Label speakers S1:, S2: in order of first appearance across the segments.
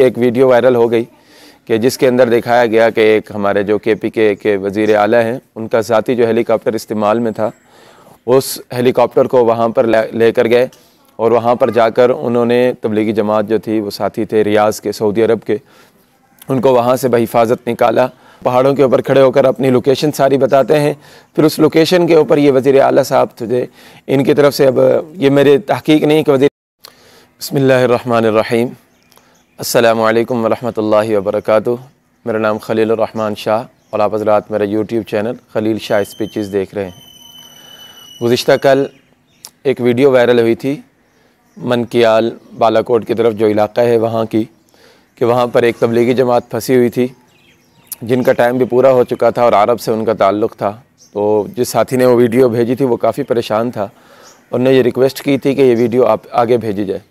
S1: एक video viral हो गई कि जिसके अंदर दिखाया गया कि एक हमारे जो KPK के वज़ीर आला हैं उनका ज़ाती जो हेलीकॉप्टर इस्तेमाल में था, उस हेलीकॉप्टर को वहाँ पर लेकर गए और वहाँ पर जाकर उन्होंने तबलीगी जमात जो थी, वो साथी थे रियाज़ के, सऊदी अरब के, उनको वहाँ से बहिफाजत निकाला। पहाड़ों के ऊपर खड़े होकर अपनी लोकेशन सारी बताते हैं। फिर उस लोकेशन के ऊपर ये वज़ीर आला साहब थे, इनकी तरफ से, अब ये मेरे तहकीक नहीं कि वज़ीर। बिस्मिल्लाहिर्रहमानिर्रहीम, अस्सलामु अलैकुम वरहमतुल्लाहि वबरकातुहू। मेरा नाम खलीलुर रहमान शाह और आप हज़रात मेरा YouTube channel Khalil Shah speeches देख रहे हैं। गुज़िश्ता कल एक वीडियो वायरल हुई थी मनकियाल बालाकोट की तरफ जो इलाका है वहाँ की, कि वहाँ पर एक तबलीगी जमात फंसी हुई थी जिनका टाइम भी पूरा हो चुका था और अरब से उनका ताल्लुक़ था। तो जिस साथी ने वो वीडियो भेजी थी वो काफ़ी परेशान था और ने ये रिक्वेस्ट की थी कि ये वीडियो आप आगे भेजी जाए।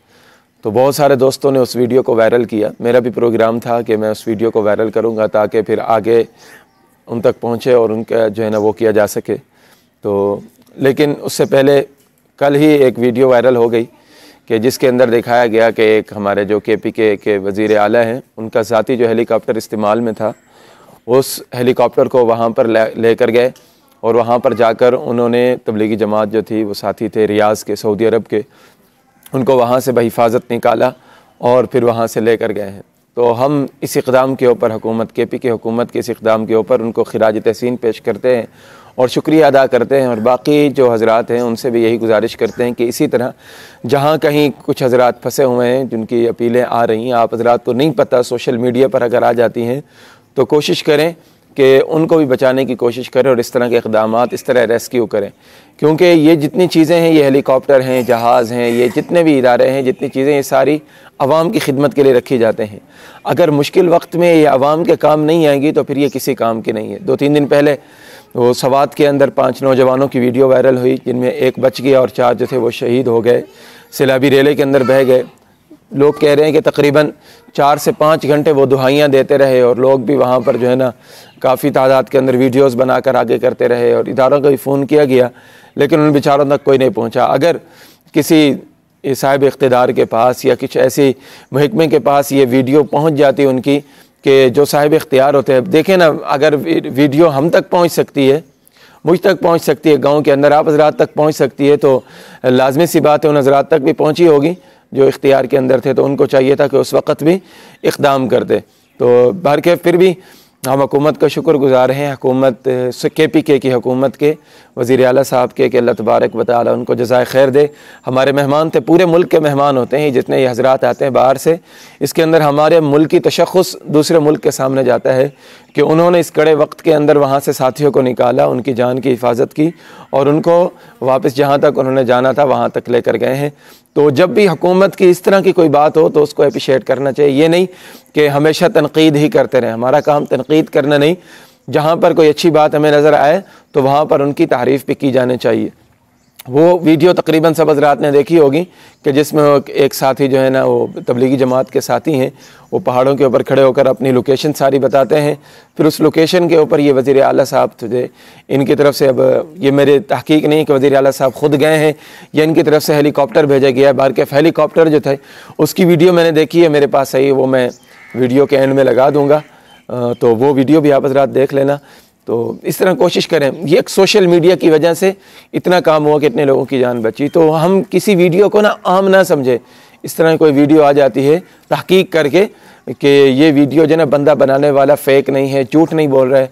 S1: तो बहुत सारे दोस्तों ने उस वीडियो को वायरल किया। मेरा भी प्रोग्राम था कि मैं उस वीडियो को वायरल करूँगा ताकि फिर आगे उन तक पहुँचे और उनका जो है ना वो किया जा सके। तो लेकिन उससे पहले कल ही एक वीडियो वायरल हो गई कि जिसके अंदर दिखाया गया कि एक हमारे जो KPK के वज़ीर आला हैं उनका ज़ाती जो हेलीकॉप्टर इस्तेमाल में था, उस हेलीकॉप्टर को वहाँ पर लेकर गए और वहाँ पर जाकर उन्होंने तबलीगी जमात जो थी, वो साथी थे रियाज़ के, सऊदी अरब के, उनको वहाँ से बहिफाजत निकाला और फिर वहाँ से लेकर गए हैं। तो हम इस इक़दाम के ऊपर हुकूमत KPK हुकूमत के इस इक़दाम के ऊपर उनको खिराज तहसीन पेश करते हैं और शुक्रिया अदा करते हैं। और बाकी जो हज़रात हैं उनसे भी यही गुजारिश करते हैं कि इसी तरह जहाँ कहीं कुछ हज़रात फंसे हुए हैं जिनकी अपीलें आ रही हैं, आप हज़रात को नहीं पता, सोशल मीडिया पर अगर आ जाती हैं तो कोशिश करें कि उनको भी बचाने की कोशिश करें और इस तरह के इक़दामात, इस तरह रेस्क्यू करें। क्योंकि ये जितनी चीज़ें हैं, ये हेलीकॉप्टर हैं, जहाज़ हैं, ये जितने भी इदारे हैं, जितनी चीज़ें, ये सारी आवाम की खिदमत के लिए रखी जाते हैं। अगर मुश्किल वक्त में ये आवाम के काम नहीं आएंगी तो फिर ये किसी काम की नहीं है। 2-3 दिन पहले वो सवात के अंदर 5 नौजवानों की वीडियो वायरल हुई जिनमें एक बच गया और 4 जो थे वो शहीद हो गए, सैलाबी रेले के अंदर बह गए। लोग कह रहे हैं कि तकरीबन 4 से 5 घंटे वो दुहाइयाँ देते रहे और लोग भी वहाँ पर जो है ना काफ़ी तादाद के अंदर वीडियोस बनाकर आगे करते रहे और इदारों को भी फ़ोन किया गया लेकिन उन बेचारों तक कोई नहीं पहुँचा। अगर किसी साहिब इख्तिदार के पास या कुछ ऐसी महकमे के पास ये वीडियो पहुँच जाती उनकी, कि जो साहिब इख्तियार होते हैं, देखें ना, अगर वीडियो हम तक पहुँच सकती है, मुझ तक पहुँच सकती है, गाँव के अंदर आप हज़रात तक पहुँच सकती है, तो लाजमी सी बात है उन हज़रात तक भी पहुँची होगी जो इख्तियार के अंदर थे। तो उनको चाहिए था कि उस वक़्त भी इक़दाम करते। तो बहरकैफ़ फिर भी हम हुकूमत का शुक्रगुज़ार हैं, हुकूमत KPK की हुकूमत के वज़ीर आला साहब के, कि अल्लाह तबारक व तआला उनको जज़ाए खैर दे। हमारे मेहमान थे, पूरे मुल्क के मेहमान होते हैं जितने ये हज़रात आते हैं बाहर से। इसके अंदर हमारे मुल्क की तशख़्ख़ुस दूसरे मुल्क के सामने जाता है कि उन्होंने इस कड़े वक्त के अंदर वहाँ से साथियों को निकाला, उनकी जान की हिफाजत की और उनको वापस जहाँ तक उन्होंने जाना था वहाँ तक लेकर गए हैं। तो जब भी हुकूमत की इस तरह की कोई बात हो तो उसको अप्रिशिएट करना चाहिए। ये नहीं कि हमेशा तनकीद ही करते रहें, हमारा काम तनकीद करना नहीं, जहाँ पर कोई अच्छी बात हमें नज़र आए तो वहाँ पर उनकी तारीफ़ भी की जानी चाहिए। वो वीडियो तकरीबन सब हज़रात ने देखी होगी कि जिसमें एक साथी जो है ना वो तबलीगी जमात के साथी हैं, वो पहाड़ों के ऊपर खड़े होकर अपनी लोकेशन सारी बताते हैं। फिर उस लोकेशन के ऊपर ये वज़ीर आला साहब थे, इनकी तरफ से, अब ये मेरे तहकीक नहीं कि वज़ीर आला साहब ख़ुद गए हैं या इनकी तरफ से हेलीकॉप्टर भेजा गया है। बहरकैफ़ हेलीकॉप्टर जो था उसकी वीडियो मैंने देखी है, मेरे पास है, वो मैं वीडियो के एंड में लगा दूँगा, तो वो वीडियो भी आप हज़रात देख लेना। तो इस तरह कोशिश करें। ये एक सोशल मीडिया की वजह से इतना काम हुआ कि इतने लोगों की जान बची। तो हम किसी वीडियो को ना आम ना समझे। इस तरह कोई वीडियो आ जाती है तहकीक करके कि ये वीडियो जो ना बंदा बनाने वाला फ़ेक नहीं है, झूठ नहीं बोल रहा है।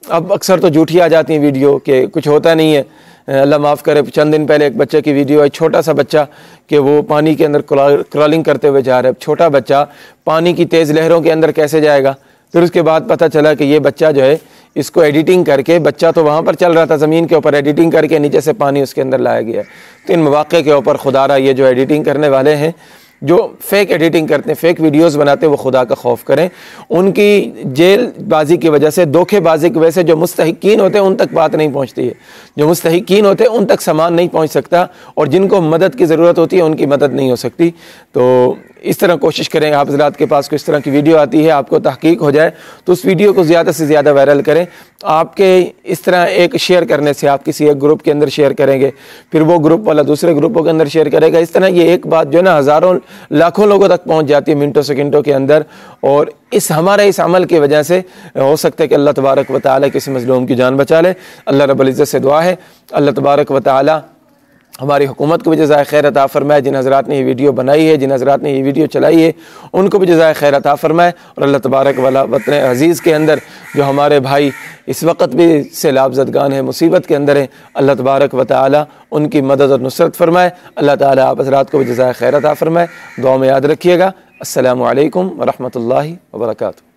S1: अब अक्सर तो झूठी आ जाती हैं वीडियो कि कुछ होता नहीं है। अल्लाह माफ़ करे, चंद दिन पहले एक बच्चे की वीडियो है, छोटा सा बच्चा कि वो पानी के अंदर क्रॉलिंग करते हुए जा रहा है। छोटा बच्चा पानी की तेज़ लहरों के अंदर कैसे जाएगा? फिर उसके बाद पता चला कि ये बच्चा जो है, इसको एडिटिंग करके, बच्चा तो वहाँ पर चल रहा था ज़मीन के ऊपर, एडिटिंग करके नीचे से पानी उसके अंदर लाया गया। तो इन मौक़े के ऊपर खुदारा ये जो एडिटिंग करने वाले हैं, जो फ़ेक एडिटिंग करते हैं, फ़ेक वीडियोस बनाते हैं, वो खुदा का खौफ करें। उनकी जेलबाजी की वजह से, धोखेबाजी की वजह से जो मुस्तहिकीन होते हैं उन तक बात नहीं पहुँचती है। जो मुस्तहिकीन होते हैं उन तक सामान नहीं पहुँच सकता और जिनको मदद की ज़रूरत होती है उनकी मदद नहीं हो सकती। तो इस तरह कोशिश करें, आप हज़रात के पास कोई इस तरह की वीडियो आती है, आपको तहकीक हो जाए तो उस वीडियो को ज़्यादा से ज़्यादा वायरल करें। आपके इस तरह एक शेयर करने से, आप किसी एक ग्रुप के अंदर शेयर करेंगे, फिर वो ग्रुप वाला दूसरे ग्रुपों के अंदर शेयर करेगा, इस तरह ये एक बात जो है ना हज़ारों लाखों लोगों तक पहुँच जाती है मिनटों सेकंडों के अंदर। और हमारे इस अमल की वजह से हो सकता है कि अल्लाह तबारक व तआला किसी मज़लूम की जान बचा ले। अल्लाह रब्बुल इज़्ज़त से दुआ है अल्लाह तबारक व तआला हमारी हुकूमत को भी जज़ाए खैर अता फ़रमाए। जिन हज़रात ने ये वीडियो बनाई है, जिन हज़रात ने ये वीडियो चलाई है, उनको भी जज़ाए खैर अता फ़रमाए। और अल्लाह तबारक वाला वतन अज़ीज़ के अंदर जो हमारे भाई इस वक्त भी सैलाब ज़दगान है, मुसीबत के अंदर हैं, अल्लाह तबारक व तआला उनकी मदद और नुसरत फ़रमाए। अल्लाह ताला आप हज़रात को भी जज़ाए खैर अता फ़रमाए। दुआ में याद रखिएगा। अस्सलामु अलैकुम व रहमतुल्लाहि व बरकातुहू।